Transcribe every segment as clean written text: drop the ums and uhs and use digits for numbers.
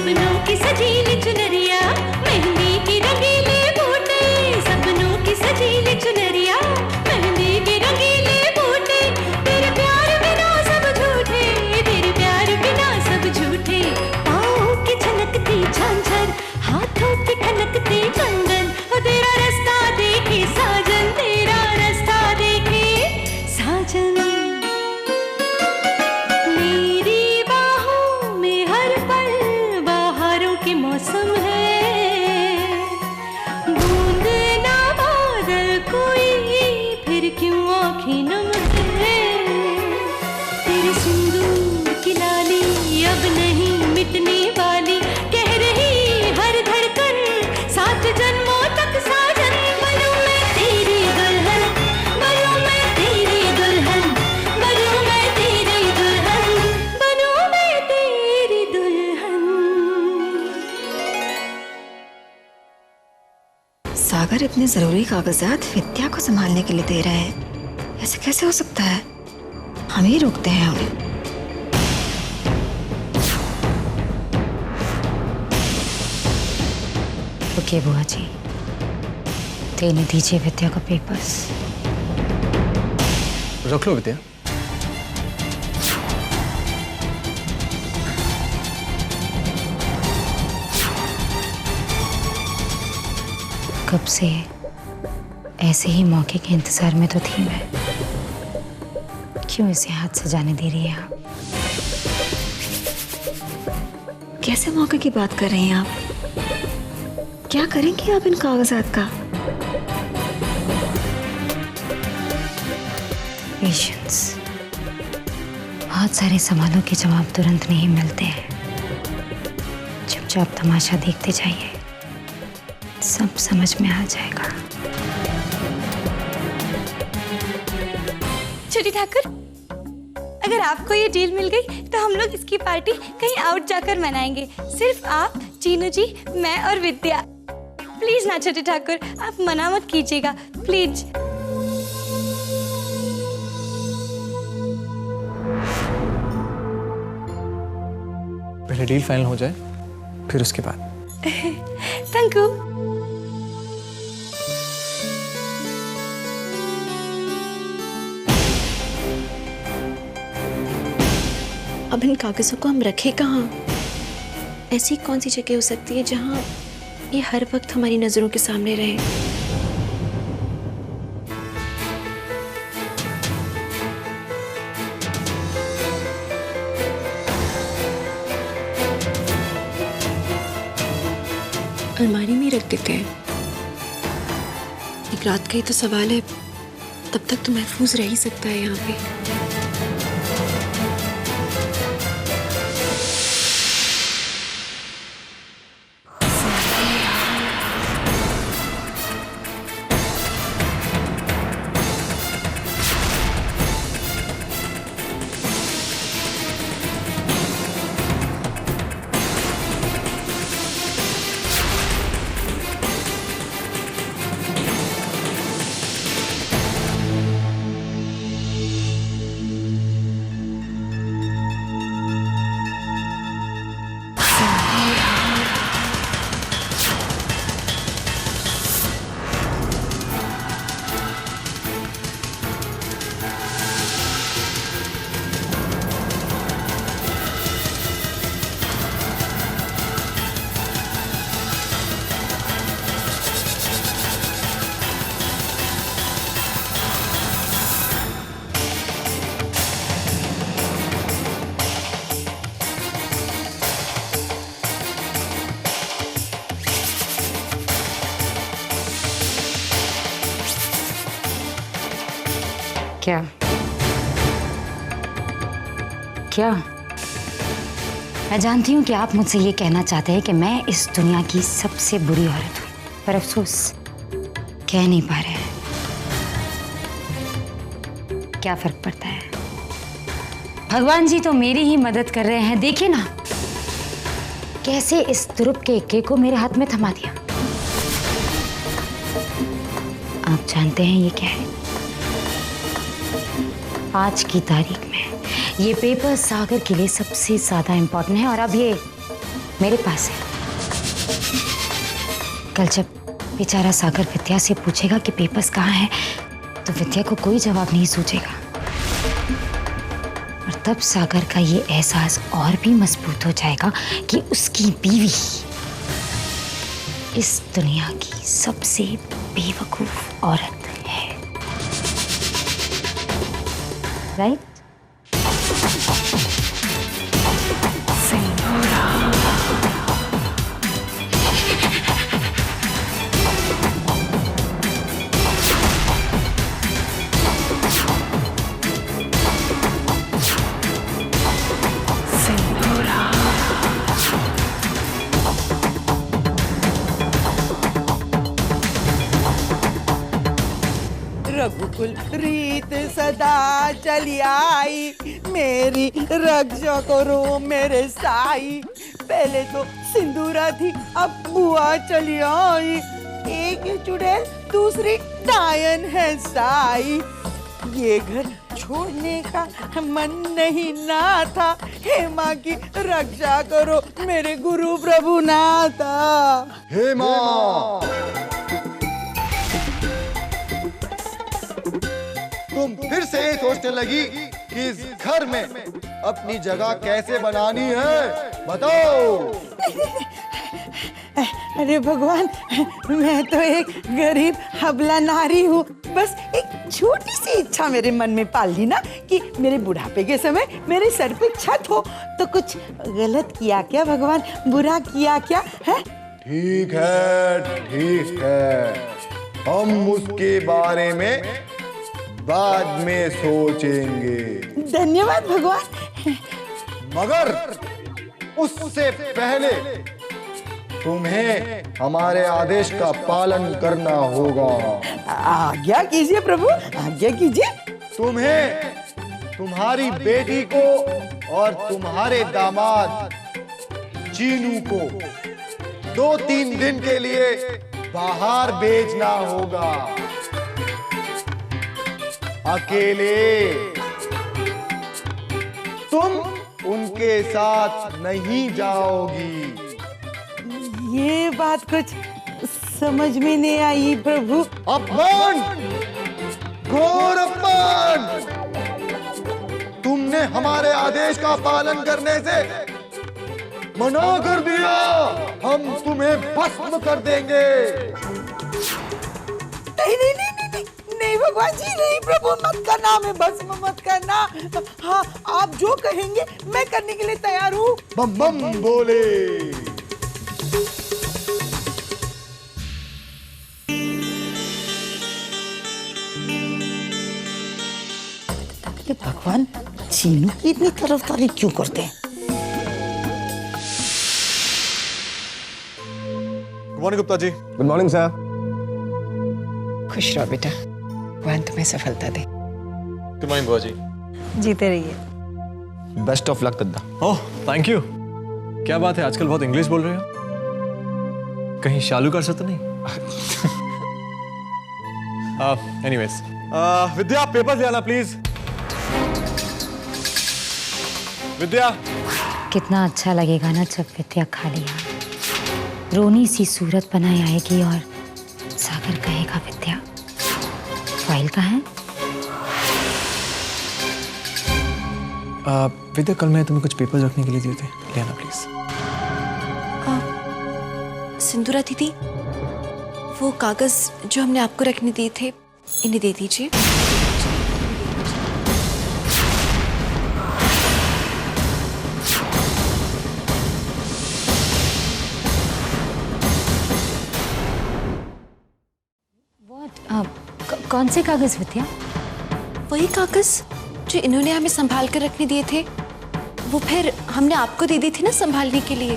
सपनों की सजीली चुनरिया, मेहंदी की रंगीले बूटे, सपनों की सजीली चुनरिया, मेहंदी के रंगीले बूटे, तेरे प्यार बिना सब झूठे, तेरे प्यार बिना सब झूठे, पाँव की छनकती झांझर, हाथों की खनकती कंगन, तेरा रास्ता देखे साजन, तेरा रास्ता देखे साजन। मेरी बाहों में हर पल बहारों के मौसम है, बूंद ना बादल कोई फिर क्यों आँखें नम है, तेरे सिंदूर की लाली अब नहीं मिटने वाली, कह रही हर धड़कन सात जन्मों तक साजन। बनूं मैं तेरी दुल्हन, बनूं मैं तेरी दुल्हन, बनूं मैं तेरी दुल्हन, बनूं मैं तेरी दुल्हन। सागर इतने जरूरी कागजात विद्या को संभालने के लिए दे रहे हैं, ऐसे कैसे हो सकता है? हम ही रोकते हैं उन्हें। ओके बुआ जी, देने दीजिए विद्या को पेपर्स। रख लो विद्या। कब से ऐसे ही मौके के इंतजार में तो थी मैं, क्यों इसे हाथ से जाने दे रही है आप? कैसे मौके की बात कर रही हैं आप? क्या करेंगी आप इन कागजात का? पेशेंस। बहुत सारे सवालों के जवाब तुरंत नहीं मिलते हैं, चुपचाप तमाशा देखते जाइए, सब समझ में आ जाएगा। छोटी ठाकुर, अगर आपको ये डील मिल गई तो हम लोग इसकी पार्टी कहीं आउट जाकर मनाएंगे, सिर्फ आप, चीनू जी, मैं और विद्या। प्लीज ना छोटे ठाकुर, आप मना मत कीजिएगा प्लीज। पहले डील फाइनल हो जाए, फिर उसके बाद। Thank you. अब इन कागजों को हम रखें कहाँ? ऐसी कौन सी जगह हो सकती है जहाँ ये हर वक्त हमारी नजरों के सामने रहे? अलमारी में रख देते हैं। एक रात का ही तो सवाल है, तब तक तो महफूज रह ही सकता है यहाँ पे। क्या क्या मैं जानती हूँ कि आप मुझसे ये कहना चाहते हैं कि मैं इस दुनिया की सबसे बुरी औरत हूँ, पर अफसोस कह नहीं पा रहे हैं। क्या फर्क पड़ता है, भगवान जी तो मेरी ही मदद कर रहे हैं। देखिए ना कैसे इस तुरुप के इक्के को मेरे हाथ में थमा दिया। आप जानते हैं ये क्या है? आज की तारीख में ये पेपर सागर के लिए सबसे ज्यादा इंपॉर्टेंट है, और अब ये मेरे पास है। कल जब बेचारा सागर विद्या से पूछेगा कि पेपर्स कहाँ हैं, तो विद्या को कोई जवाब नहीं सूझेगा। और तब सागर का ये एहसास और भी मजबूत हो जाएगा कि उसकी बीवी इस दुनिया की सबसे बेवकूफ औरत है। राइट? रघुकुल रीत सदा चली आई, मेरी रक्षा करो मेरे साई। पहले तो सिंदूरा थी, अब बुआ चली आई। एक चुड़ैल दूसरी डायन है साई। ये घर छोड़ने का मन नहीं ना था, हे माँ की रक्षा करो मेरे गुरु प्रभु नाथा। हे माँ, तुम फिर से ये सोचने लगी कि इस घर में अपनी जगह कैसे बनानी है, बताओ। अरे भगवान, मैं तो एक गरीब हबला नारी हूँ। बस एक छोटी सी इच्छा मेरे मन में पाल ली ना कि मेरे बुढ़ापे के समय मेरे सर पे छत हो। तो कुछ गलत किया क्या भगवान, बुरा किया क्या है? ठीक है, ठीक है, हम उसके बारे में बाद में सोचेंगे। धन्यवाद भगवान। मगर उससे पहले तुम्हें हमारे आदेश का पालन करना होगा। आज्ञा कीजिए प्रभु, आज्ञा कीजिए। तुम्हें तुम्हारी बेटी को और तुम्हारे दामाद चीनू को 2-3 दिन के लिए बाहर भेजना होगा। अकेले तुम उनके साथ नहीं जाओगी। ये बात कुछ समझ में नहीं आई प्रभु। अपमान, घोर अपमान। तुमने हमारे आदेश का पालन करने से मना कर दिया। हम तुम्हें भस्म कर देंगे। नहीं नहीं नहीं नहीं, नहीं भगवान जी, नहीं प्रभु, मत करना, हमें भस्म मत करना। हाँ, आप जो कहेंगे मैं करने के लिए तैयार हूँ। बम बम बोले। ये भगवान चीनू की इतनी तरफदारी क्यों करते हैं? Good morning Gupta ji. Good morning sir. खुश रहो बेटा, भगवान तुम्हें सफलता दे। गुड मॉर्निंग बुआ जी। जीते रहिए। बेस्ट ऑफ लक दद्दा। Oh thank you. क्या बात है, आजकल बहुत इंग्लिश बोल रहे हो। कहीं शालूकार से तो नहीं? एनीवेज, विद्या पेपर्स ले आना प्लीज। विद्या। कितना अच्छा लगेगा ना जब विद्या खाली रोनी सी सूरत बनाए आएगी और सागर कहेगा विद्या फाइल कहाँ है? विद्या, कल मैं तुम्हें कुछ पेपर्स रखने के लिए दिए थे, ले आना प्लीज। सिंदूरा दीदी, वो कागज जो हमने आपको रखने दिए थे, इन्हें दे दीजिए। कौन से कागज विद्या? वही कागज जो इन्होंने हमें संभाल कर रखने दिए थे, वो फिर हमने आपको दे दी थी ना संभालने के लिए।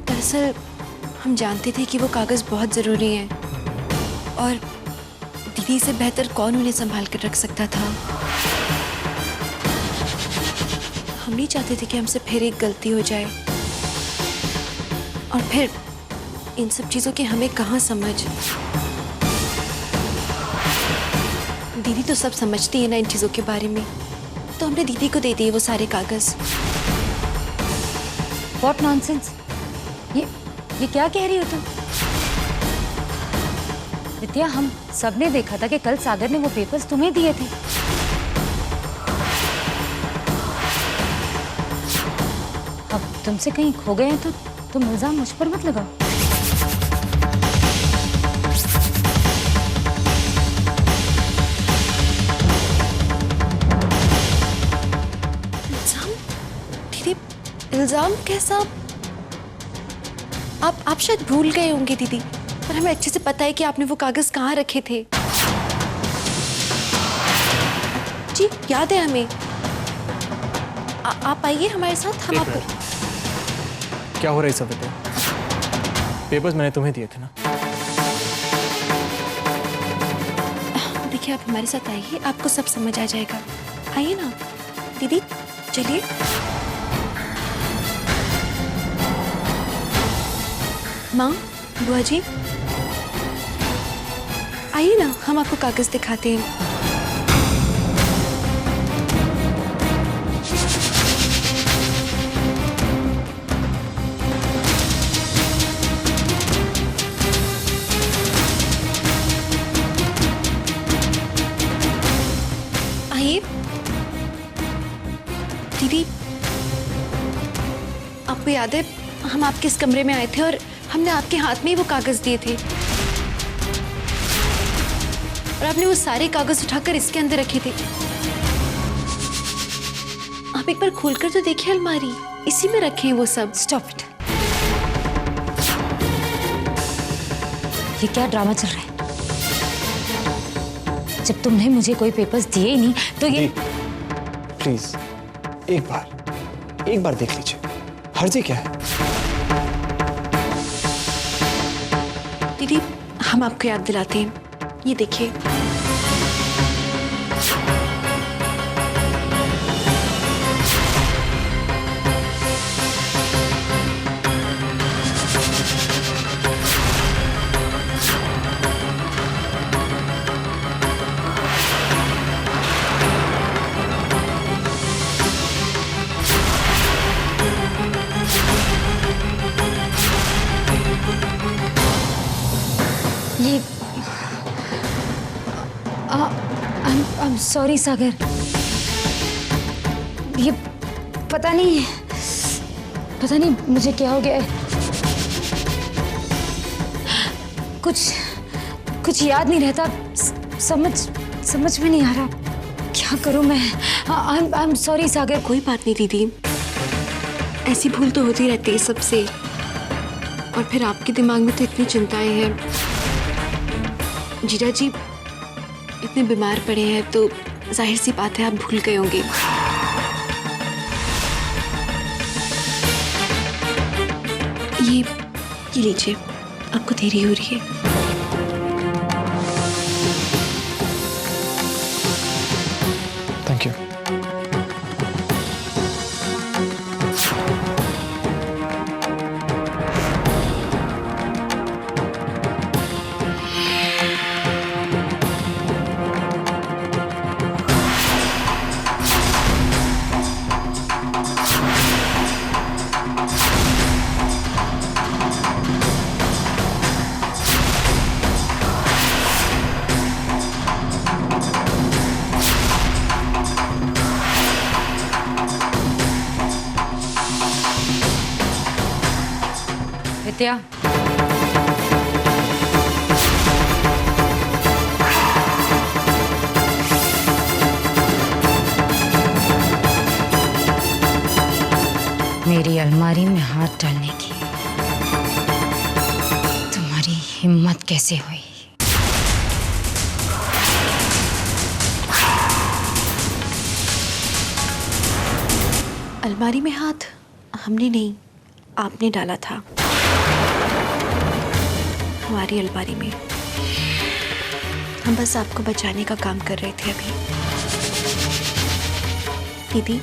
दरअसल हम जानते थे कि वो कागज बहुत जरूरी हैं और दीदी से बेहतर कौन उन्हें संभाल कर रख सकता था। हम नहीं चाहते थे कि हमसे फिर एक गलती हो जाए और फिर इन सब चीजों की हमें कहाँ समझ। दीदी तो सब समझती है ना इन चीजों के बारे में, तो हमने दीदी को दे दिए वो सारे कागज। व्हाट नॉनसेंस, ये क्या कह रही हो तुम? विद्या, हम सबने देखा था कि कल सागर ने वो पेपर्स तुम्हें दिए थे। अब तुमसे कहीं खो गए हैं तो तुम इल्जाम मुझ पर मत लगाओ। इल्जाम कैसा? आप शायद भूल गए होंगे दीदी, पर हमें अच्छे से पता है कि आपने वो कागज कहाँ रखे थे। जी याद है हमें। आप आइए हमारे साथ, हम आपको। क्या हो रहा है सब? पेपर्स मैंने तुम्हें दिए थे ना। देखिए आप हमारे साथ आइए, आपको सब समझ आ जाएगा। आइए ना दीदी, चलिए। माँ, बुआ जी, आइए ना, हम आपको कागज दिखाते हैं। आइए दीदी, आपको याद है हम आपके इस कमरे में आए थे और हमने आपके हाथ में ही वो कागज दिए थे, और आपने वो सारे कागज उठाकर इसके अंदर रखे थे। आप एक बार खोलकर तो देखिए अलमारी, इसी में रखे हैं वो सब। Stop it. ये क्या ड्रामा चल रहा है? जब तुमने मुझे कोई पेपर्स दिए ही नहीं तो ये। प्लीज एक बार देख लीजिए, हर्जी क्या है? दीदी, हम आपको याद दिलाते हैं, ये देखिए। ये I'm sorry सागर, ये पता नहीं मुझे क्या हो गया है। कुछ याद नहीं रहता, समझ में नहीं आ रहा क्या करूं मैं। I'm sorry सागर। कोई बात नहीं दीदी, ऐसी भूल तो होती रहती है सबसे, और फिर आपके दिमाग में तो इतनी चिंताएं हैं। जीजा जी इतने बीमार पड़े हैं तो जाहिर सी बात है आप भूल गए होंगे। ये लीजिए, आपको देरी हो रही है। Thank you. विद्या, मेरी अलमारी में हाथ डालने की तुम्हारी हिम्मत कैसे हुई? अलमारी में हाथ हमने नहीं, आपने डाला था हमारी अलमारी में। हम बस आपको बचाने का काम कर रहे थे अभी। दीदी,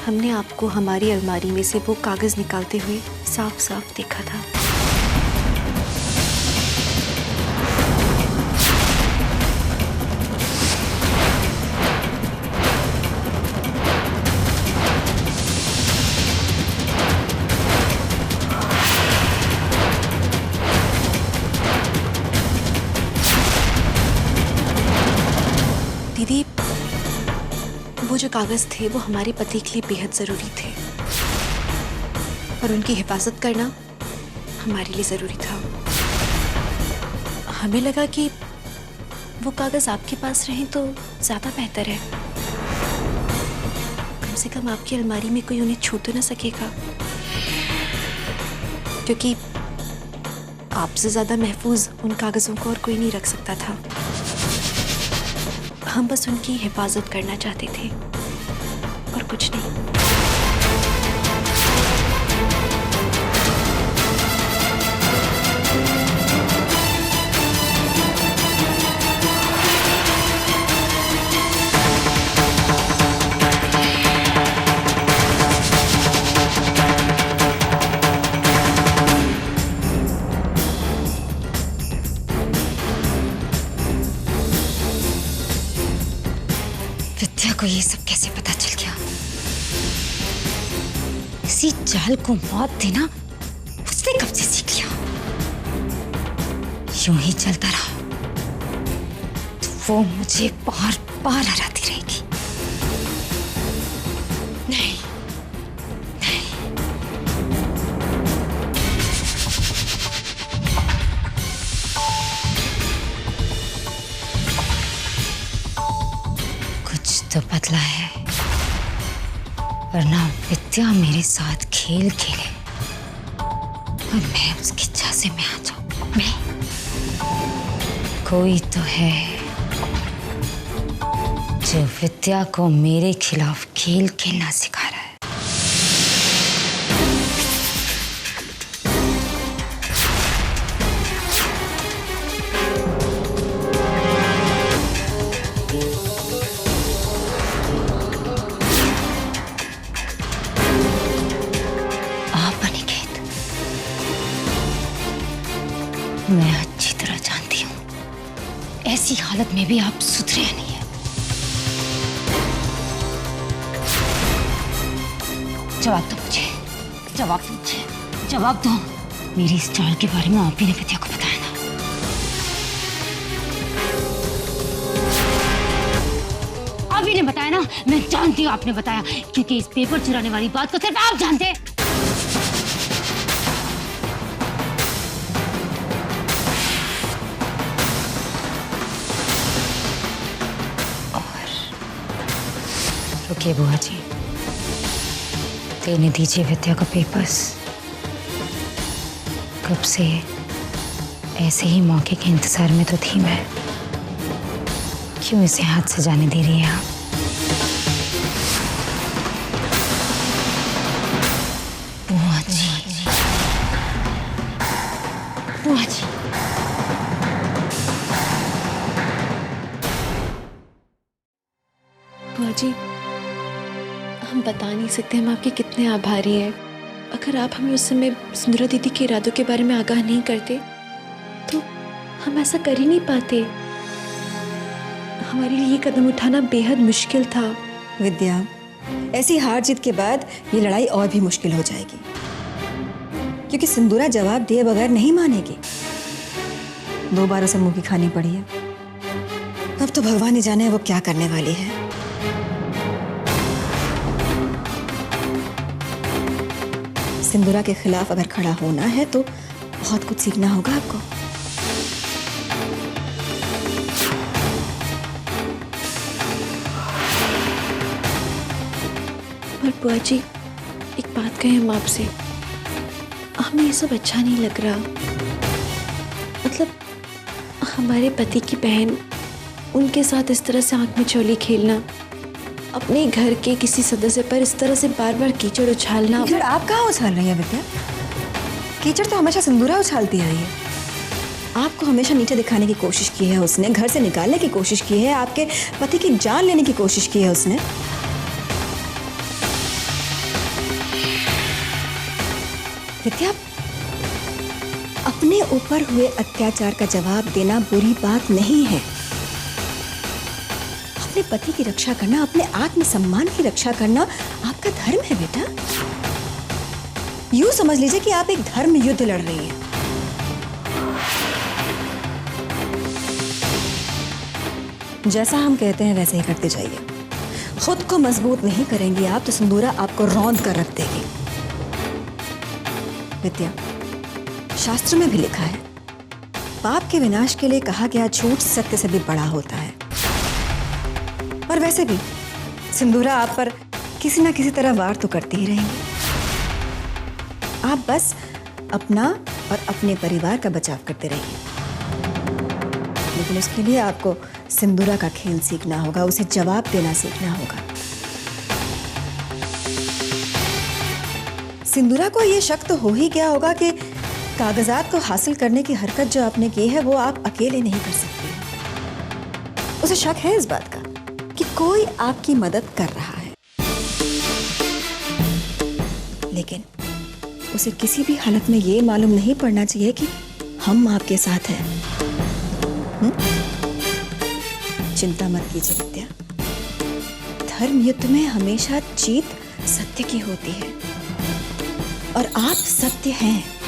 हमने आपको हमारी अलमारी में से वो कागज निकालते हुए साफ साफ देखा था। वो जो कागज थे वो हमारे पति के लिए बेहद जरूरी थे और उनकी हिफाजत करना हमारे लिए जरूरी था। हमें लगा कि वो कागज आपके पास रहें तो ज्यादा बेहतर है। कम से कम आपकी अलमारी में कोई उन्हें छू तो ना सकेगा, क्योंकि आपसे ज्यादा महफूज उन कागजों को और कोई नहीं रख सकता था। हम बस उनकी हिफाजत करना चाहते थे और कुछ नहीं। विद्या को ये सब कैसे पता चल गया? इसी चाल को मौत देना उसने कब से सीख लिया? यूं ही चलता रहा तो वो मुझे बार बार हराती रहेगी। नहीं, नहीं। कुछ तो बदला है, वरना विद्या मेरे साथ खेल खेले और मैं उसकी झांसे में आ जाऊं। मैं कोई तो है जो विद्या को मेरे खिलाफ खेल खेलना सिखा रहा है। मैं अच्छी तरह जानती हूँ ऐसी हालत में भी आप सुधरे नहीं है। जवाब दो मुझे, जवाब दो मुझे, जवाब दो। मेरी इस चाल के बारे में आप ही ने विद्या को बताया ना? आप ही ने बताया ना? मैं जानती हूँ आपने बताया, क्योंकि इस पेपर चुराने वाली बात को सिर्फ आप जानते हैं। रुकिए बुआ जी, देने दीजिए विद्या को पेपर्स। कब से ऐसे ही मौके के इंतजार में तो थी मैं, क्यों इसे हाथ से जाने दे रही है आप? बुआ जी, बुआ जी। बुआ जी, हम बता नहीं सकते हम आपके कितने आभारी हैं। अगर आप हमें उस समय सुंदरा दीदी के इरादों के बारे में आगाह नहीं करते तो हम ऐसा कर ही नहीं पाते। हमारे लिए ये कदम उठाना बेहद मुश्किल था। विद्या, ऐसी हार जीत के बाद ये लड़ाई और भी मुश्किल हो जाएगी, क्योंकि सिंदूरा जवाब दिए बगैर नहीं मानेगी। 2 बार उसे मुंह की खानी पड़ी है। अब तो भगवान ही जाने वो क्या करने वाली है। सिंदूरा के खिलाफ अगर खड़ा होना है तो बहुत कुछ सीखना होगा आपको। पर बुआ जी, एक बात कहें हम आपसे, हमें ये सब अच्छा नहीं लग रहा। मतलब हमारे पति की बहन, उनके साथ इस तरह से आंख में चोली खेलना, अपने घर के किसी सदस्य पर इस तरह से बार बार कीचड़ उछालना। कीचड़ आप कहाँ उछाल रही है विद्या? कीचड़ तो हमेशा सिंदूरा उछालती आई है। आपको हमेशा नीचे दिखाने की कोशिश की है उसने, घर से निकालने की कोशिश की है, आपके पति की जान लेने की कोशिश की है उसने। विद्या, अपने ऊपर हुए अत्याचार का जवाब देना बुरी बात नहीं है। अपने पति की रक्षा करना, अपने आत्मसम्मान की रक्षा करना आपका धर्म है बेटा। यूं समझ लीजिए कि आप एक धर्म युद्ध लड़ रही हैं। जैसा हम कहते हैं वैसे ही करते जाइए। खुद को मजबूत नहीं करेंगी आप तो सिंदूरा आपको रौंद कर रख देगी। विद्या, शास्त्र में भी लिखा है, पाप के विनाश के लिए कहा गया झूठ सत्य से भी बड़ा होता है। और वैसे भी सिंदूरा आप पर किसी ना किसी तरह वार तो करती ही रहेंगी। आप बस अपना और अपने परिवार का बचाव करते रहिए, लेकिन उसके लिए आपको सिंदूरा का खेल सीखना होगा, उसे जवाब देना सीखना होगा। सिंदूरा को यह शक तो हो ही गया होगा कि कागजात को हासिल करने की हरकत जो आपने की है वो आप अकेले नहीं कर सकती। उसे शक है इस बात का कि कोई आपकी मदद कर रहा है, लेकिन उसे किसी भी हालत में ये मालूम नहीं पड़ना चाहिए कि हम आपके साथ हैं। चिंता मत कीजिए विद्या, धर्म युद्ध में हमेशा जीत सत्य की होती है और आप सत्य हैं।